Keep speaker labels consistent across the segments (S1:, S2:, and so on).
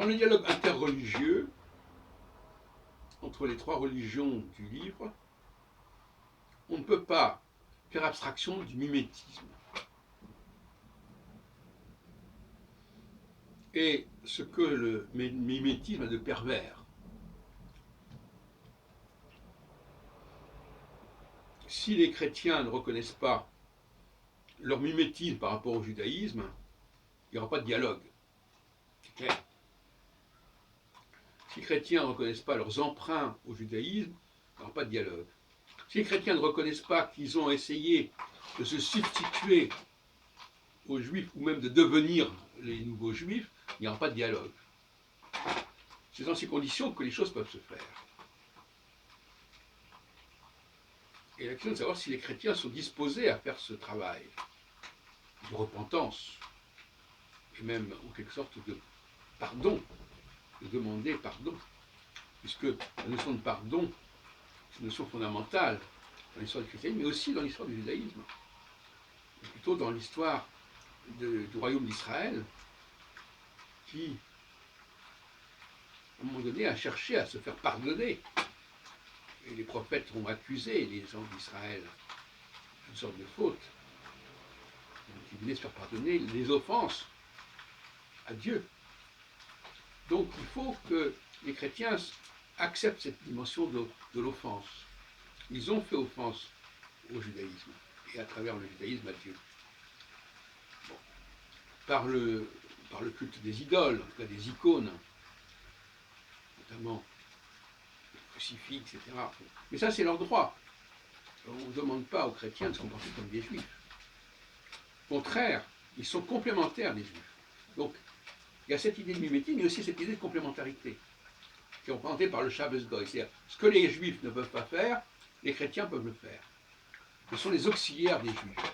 S1: Dans le dialogue interreligieux, entre les trois religions du livre, on ne peut pas faire abstraction du mimétisme. Et ce que le mimétisme a de pervers. Si les chrétiens ne reconnaissent pas leur mimétisme par rapport au judaïsme, il n'y aura pas de dialogue. C'est clair. Si les chrétiens ne reconnaissent pas leurs emprunts au judaïsme, il n'y aura pas de dialogue. Si les chrétiens ne reconnaissent pas qu'ils ont essayé de se substituer aux juifs ou même de devenir les nouveaux juifs, il n'y aura pas de dialogue. C'est dans ces conditions que les choses peuvent se faire. Et la question de savoir si les chrétiens sont disposés à faire ce travail de repentance, et même en quelque sorte de pardon, de demander pardon, puisque la notion de pardon, c'est une notion fondamentale dans l'histoire du christianisme, mais aussi dans l'histoire du judaïsme, et plutôt dans l'histoire du royaume d'Israël, qui, à un moment donné, a cherché à se faire pardonner. Et les prophètes ont accusé les gens d'Israël d'une sorte de faute. Donc, ils venaient se faire pardonner les offenses à Dieu. Donc il faut que les chrétiens acceptent cette dimension de l'offense. Ils ont fait offense au judaïsme, et à travers le judaïsme à Dieu. Bon. Par le culte des idoles, en tout cas des icônes, notamment le crucifix, etc. Mais ça, c'est leur droit. On ne demande pas aux chrétiens de se comporter comme des juifs. Au contraire, ils sont complémentaires des juifs. Donc, il y a cette idée de mimétisme, mais aussi cette idée de complémentarité, qui est représentée par le Shabbos Goy. C'est-à-dire, ce que les juifs ne peuvent pas faire, les chrétiens peuvent le faire. Ce sont les auxiliaires des juifs.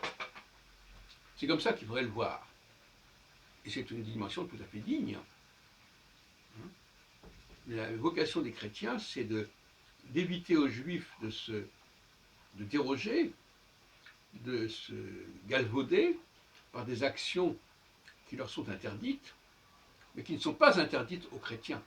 S1: C'est comme ça qu'il faudrait le voir. Et c'est une dimension tout à fait digne. La vocation des chrétiens, c'est d'éviter aux juifs de déroger, de se galvauder par des actions qui leur sont interdites, mais qui ne sont pas interdites aux chrétiens.